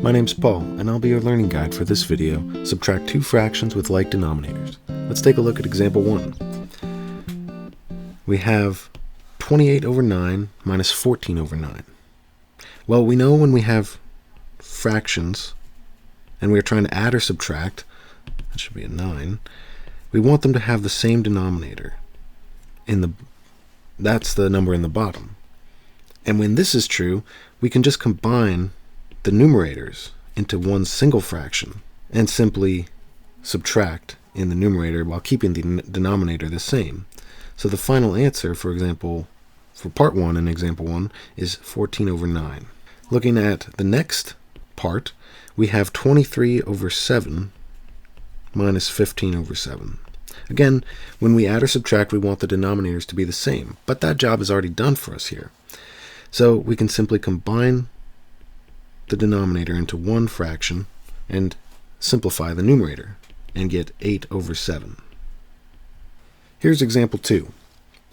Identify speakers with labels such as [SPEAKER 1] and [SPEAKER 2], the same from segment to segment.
[SPEAKER 1] My name's Paul, and I'll be your learning guide for this video. Subtract two fractions with like denominators. Let's take a look at example 1. We have 28 over 9 minus 14 over 9. Well, we know when we have fractions and we're trying to add or subtract, that should be a 9, we want them to have the same denominator. That's the number in the bottom. And when this is true, we can just combine the numerators into one single fraction and simply subtract in the numerator while keeping the denominator the same. So the final answer, for example, for part 1 in example 1 is 14 over 9. Looking at the next part, we have 23 over 7 minus 15 over 7. Again, when we add or subtract, we want the denominators to be the same, but that job is already done for us here. So we can simply combine the denominator into one fraction and simplify the numerator and get 8 over 7. Here's example 2.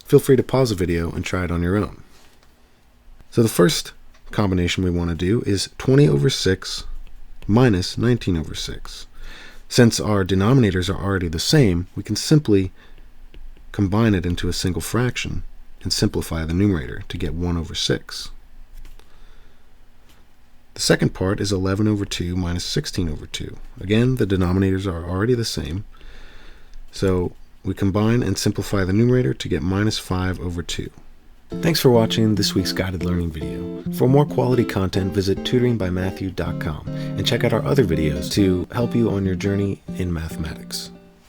[SPEAKER 1] Feel free to pause the video and try it on your own. So the first combination we want to do is 20 over 6 minus 19 over 6. Since our denominators are already the same, we can simply combine it into a single fraction and simplify the numerator to get 1 over 6. The second part is 11 over 2 minus 16 over 2. Again, the denominators are already the same, so we combine and simplify the numerator to get minus 5 over 2. Thanks for watching this week's guided learning video. For more quality content, visit tutoringbymatthew.com and check out our other videos to help you on your journey in mathematics.